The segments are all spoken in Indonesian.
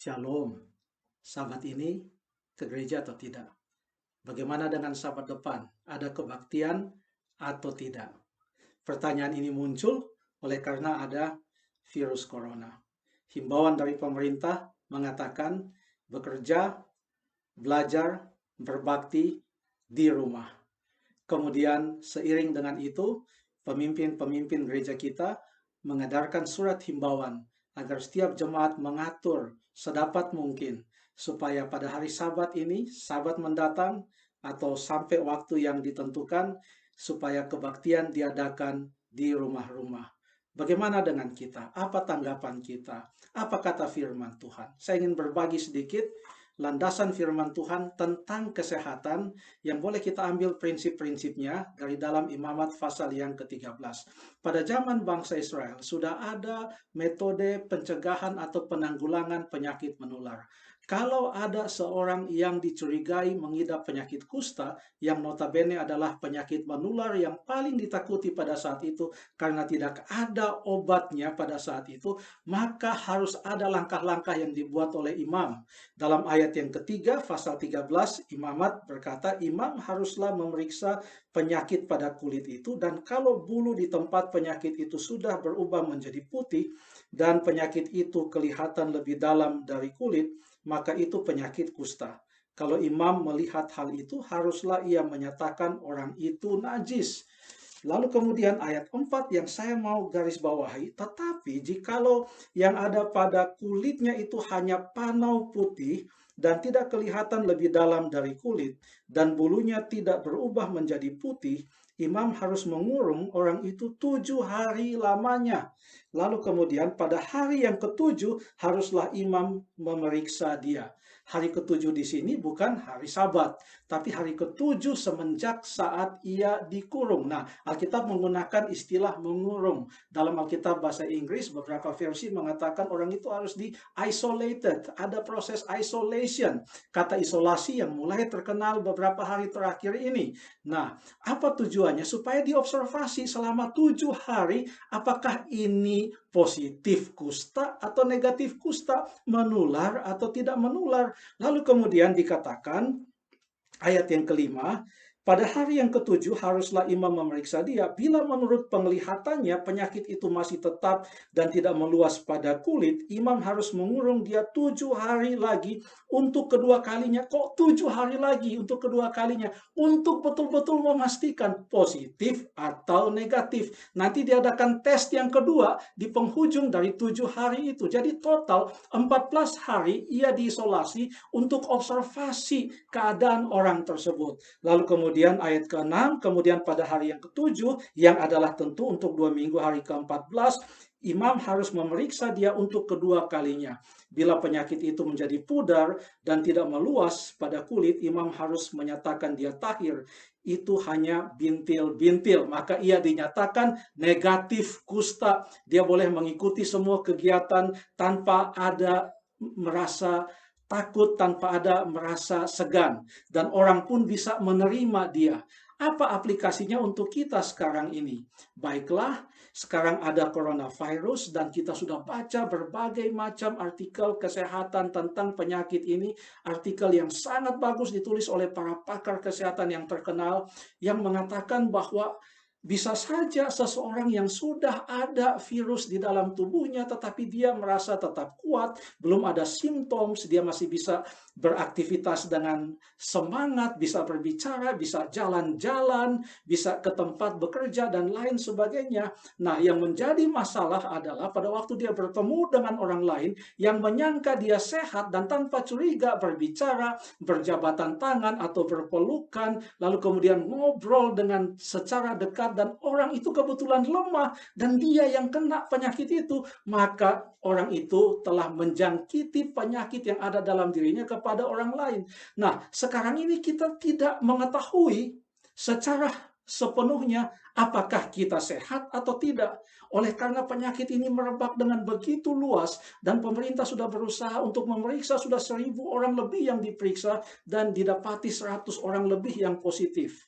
Shalom, sahabat ini ke gereja atau tidak? Bagaimana dengan sahabat depan? Ada kebaktian atau tidak? Pertanyaan ini muncul oleh karena ada virus corona. Himbauan dari pemerintah mengatakan bekerja, belajar, berbakti di rumah. Kemudian seiring dengan itu, pemimpin-pemimpin gereja kita mengedarkan surat himbauan agar setiap jemaat mengatur sedapat mungkin supaya pada hari Sabat ini, Sabat mendatang atau sampai waktu yang ditentukan, supaya kebaktian diadakan di rumah-rumah. Bagaimana dengan kita? Apa tanggapan kita? Apa kata firman Tuhan? Saya ingin berbagi sedikit landasan firman Tuhan tentang kesehatan yang boleh kita ambil prinsip-prinsipnya dari dalam Imamat pasal yang ke-13. Pada zaman bangsa Israel sudah ada metode pencegahan atau penanggulangan penyakit menular. Kalau ada seorang yang dicurigai mengidap penyakit kusta, yang notabene adalah penyakit menular yang paling ditakuti pada saat itu karena tidak ada obatnya pada saat itu, maka harus ada langkah-langkah yang dibuat oleh imam. Dalam ayat yang ketiga, pasal 13, Imamat berkata, imam haruslah memeriksa penyakit pada kulit itu, dan kalau bulu di tempat penyakit itu sudah berubah menjadi putih, dan penyakit itu kelihatan lebih dalam dari kulit, maka itu penyakit kusta. Kalau imam melihat hal itu, haruslah ia menyatakan orang itu najis. Lalu kemudian ayat 4 yang saya mau garis bawahi, tetapi jikalau yang ada pada kulitnya itu hanya panau putih dan tidak kelihatan lebih dalam dari kulit, dan bulunya tidak berubah menjadi putih, imam harus mengurung orang itu 7 hari lamanya. Lalu kemudian pada hari yang ke-7 haruslah imam memeriksa dia. Hari ke-7 di sini bukan hari Sabat, tapi hari ke-7 semenjak saat ia dikurung. Nah, Alkitab menggunakan istilah mengurung. Dalam Alkitab bahasa Inggris, beberapa versi mengatakan orang itu harus di-isolated. Ada proses isolation. Kata isolasi yang mulai terkenal beberapa hari terakhir ini. Nah, apa tujuannya? Supaya diobservasi selama 7 hari, apakah ini positif kusta atau negatif kusta, menular atau tidak menular. Lalu kemudian dikatakan, ayat yang kelima, pada hari yang ke-7 haruslah imam memeriksa dia. Bila menurut penglihatannya penyakit itu masih tetap dan tidak meluas pada kulit, imam harus mengurung dia 7 hari lagi untuk kedua kalinya. Kok 7 hari lagi untuk kedua kalinya? Untuk betul-betul memastikan positif atau negatif. Nanti diadakan tes yang kedua di penghujung dari 7 hari itu. Jadi total 14 hari ia diisolasi untuk observasi keadaan orang tersebut. Lalu kemudian ayat ke-6, kemudian pada hari yang ke-7, yang adalah tentu untuk 2 minggu hari ke-14, imam harus memeriksa dia untuk kedua kalinya. Bila penyakit itu menjadi pudar dan tidak meluas pada kulit, imam harus menyatakan dia tahir. Itu hanya bintil-bintil, maka ia dinyatakan negatif kusta. Dia boleh mengikuti semua kegiatan tanpa ada merasa takut, tanpa ada merasa segan, dan orang pun bisa menerima dia. Apa aplikasinya untuk kita sekarang ini? Baiklah, sekarang ada coronavirus dan kita sudah baca berbagai macam artikel kesehatan tentang penyakit ini, artikel yang sangat bagus ditulis oleh para pakar kesehatan yang terkenal, yang mengatakan bahwa bisa saja seseorang yang sudah ada virus di dalam tubuhnya, tetapi dia merasa tetap kuat, belum ada simptom, dia masih bisa beraktivitas dengan semangat, bisa berbicara, bisa jalan-jalan, bisa ke tempat bekerja, dan lain sebagainya. Nah, yang menjadi masalah adalah pada waktu dia bertemu dengan orang lain yang menyangka dia sehat dan tanpa curiga berbicara, berjabatan tangan atau berpelukan, lalu kemudian ngobrol dengan secara dekat, dan orang itu kebetulan lemah dan dia yang kena penyakit itu, maka orang itu telah menjangkiti penyakit yang ada dalam dirinya kepada orang lain. Nah, sekarang ini kita tidak mengetahui secara sepenuhnya apakah kita sehat atau tidak. Oleh karena penyakit ini merebak dengan begitu luas, dan pemerintah sudah berusaha untuk memeriksa, sudah 1.000 orang lebih yang diperiksa dan didapati 100 orang lebih yang positif.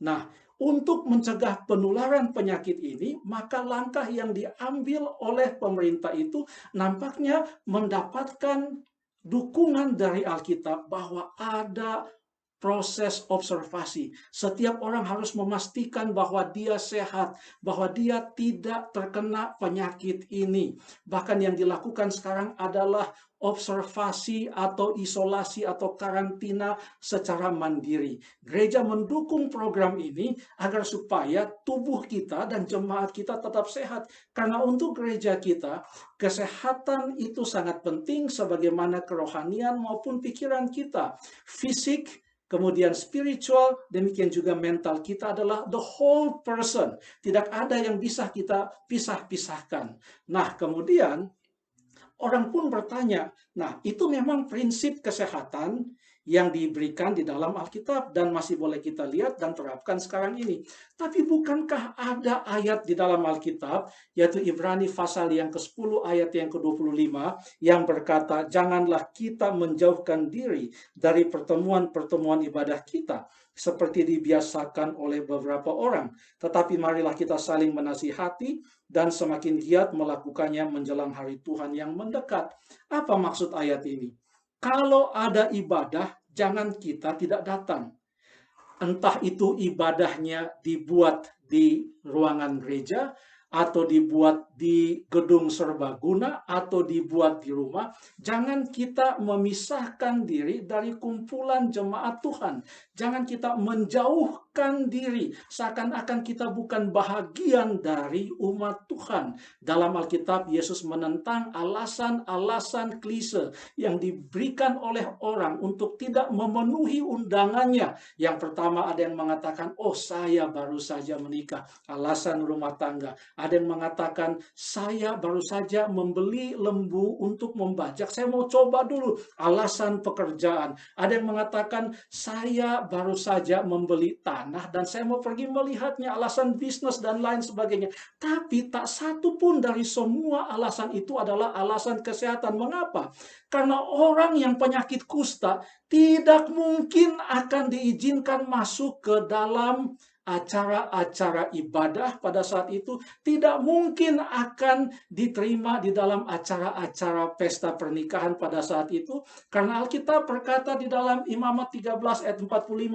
Nah, untuk mencegah penularan penyakit ini, maka langkah yang diambil oleh pemerintah itu nampaknya mendapatkan dukungan dari Alkitab bahwa ada proses observasi. Setiap orang harus memastikan bahwa dia sehat, bahwa dia tidak terkena penyakit ini. Bahkan yang dilakukan sekarang adalah observasi atau isolasi atau karantina secara mandiri. Gereja mendukung program ini agar supaya tubuh kita dan jemaat kita tetap sehat. Karena untuk gereja kita, kesehatan itu sangat penting sebagaimana kerohanian maupun pikiran kita. Fisik, kemudian spiritual, demikian juga mental kita adalah the whole person. Tidak ada yang bisa kita pisah-pisahkan. Nah, kemudian orang pun bertanya, nah itu memang prinsip kesehatan yang diberikan di dalam Alkitab dan masih boleh kita lihat dan terapkan sekarang ini. Tapi bukankah ada ayat di dalam Alkitab, yaitu Ibrani pasal yang ke-10 ayat yang ke-25, yang berkata, janganlah kita menjauhkan diri dari pertemuan-pertemuan ibadah kita, seperti dibiasakan oleh beberapa orang. Tetapi marilah kita saling menasihati, dan semakin giat melakukannya menjelang hari Tuhan yang mendekat. Apa maksud ayat ini? Kalau ada ibadah, jangan kita tidak datang. Entah itu ibadahnya dibuat di ruangan gereja, atau dibuat di gedung serbaguna, atau dibuat di rumah. Jangan kita memisahkan diri dari kumpulan jemaat Tuhan. Jangan kita menjauhkan diri, seakan-akan kita bukan bahagian dari umat Tuhan. Dalam Alkitab, Yesus menentang alasan-alasan klise yang diberikan oleh orang untuk tidak memenuhi undangannya. Yang pertama, ada yang mengatakan, oh saya baru saja menikah, alasan rumah tangga. Ada yang mengatakan, saya baru saja membeli lembu untuk membajak, saya mau coba dulu, alasan pekerjaan. Ada yang mengatakan, saya baru saja membeli tanah dan saya mau pergi melihatnya, alasan bisnis dan lain sebagainya. Tapi tak satu pun dari semua alasan itu adalah alasan kesehatan. Mengapa? Karena orang yang penyakit kusta tidak mungkin akan diizinkan masuk ke dalam acara-acara ibadah pada saat itu, tidak mungkin akan diterima di dalam acara-acara pesta pernikahan pada saat itu, karena Alkitab berkata di dalam Imamat 13 ayat 45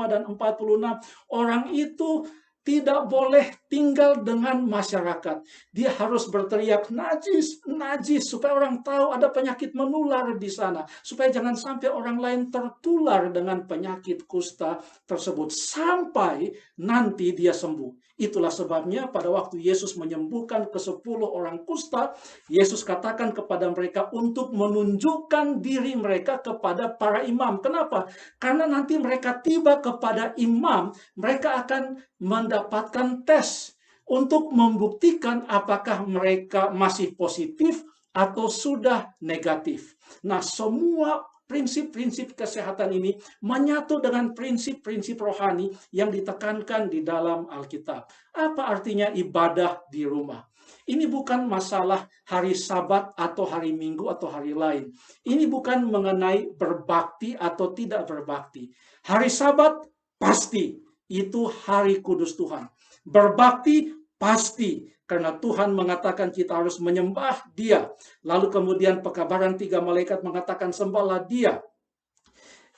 dan 46, orang itu tidak boleh tinggal dengan masyarakat. Dia harus berteriak, najis, najis, supaya orang tahu ada penyakit menular di sana. Supaya jangan sampai orang lain tertular dengan penyakit kusta tersebut. Sampai nanti dia sembuh. Itulah sebabnya pada waktu Yesus menyembuhkan ke-10 orang kusta, Yesus katakan kepada mereka untuk menunjukkan diri mereka kepada para imam. Kenapa? Karena nanti mereka tiba kepada imam, mereka akan mendapatkan tes untuk membuktikan apakah mereka masih positif atau sudah negatif. Nah, semua prinsip-prinsip kesehatan ini menyatu dengan prinsip-prinsip rohani yang ditekankan di dalam Alkitab. Apa artinya ibadah di rumah? Ini bukan masalah hari Sabat atau hari Minggu atau hari lain. Ini bukan mengenai berbakti atau tidak berbakti. Hari Sabat pasti itu hari kudus Tuhan. Berbakti pasti, karena Tuhan mengatakan kita harus menyembah Dia. Lalu kemudian pekabaran 3 malaikat mengatakan sembahlah Dia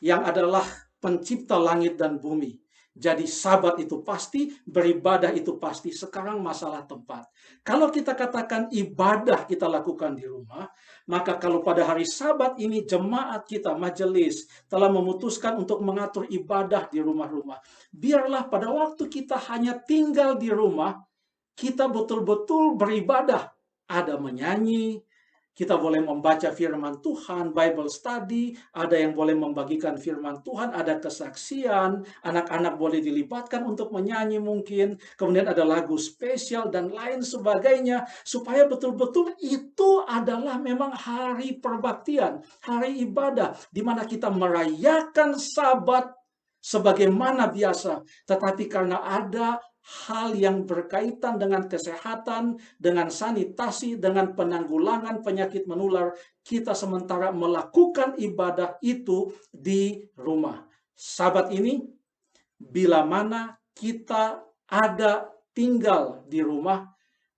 yang adalah pencipta langit dan bumi. Jadi Sabat itu pasti, beribadah itu pasti. Sekarang masalah tempat. Kalau kita katakan ibadah kita lakukan di rumah, maka kalau pada hari Sabat ini jemaat kita, majelis, telah memutuskan untuk mengatur ibadah di rumah-rumah. Biarlah pada waktu kita hanya tinggal di rumah, kita betul-betul beribadah. Ada menyanyi, kita boleh membaca firman Tuhan, Bible study, ada yang boleh membagikan firman Tuhan, ada kesaksian, anak-anak boleh dilibatkan untuk menyanyi mungkin, kemudian ada lagu spesial dan lain sebagainya, supaya betul-betul itu adalah memang hari perbaktian, hari ibadah, di mana kita merayakan Sabat sebagaimana biasa, tetapi karena ada hal yang berkaitan dengan kesehatan, dengan sanitasi, dengan penanggulangan penyakit menular, kita sementara melakukan ibadah itu di rumah. Sabat ini, bila mana kita ada tinggal di rumah,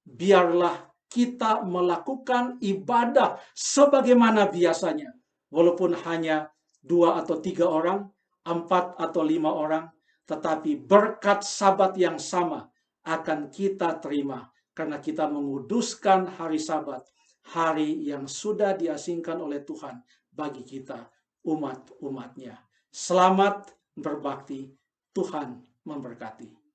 biarlah kita melakukan ibadah sebagaimana biasanya. walaupun hanya 2 atau 3 orang, 4 atau 5 orang, tetapi berkat Sabat yang sama akan kita terima karena kita menguduskan hari Sabat, hari yang sudah diasingkan oleh Tuhan bagi kita, umat-umatnya. Selamat berbakti, Tuhan memberkati.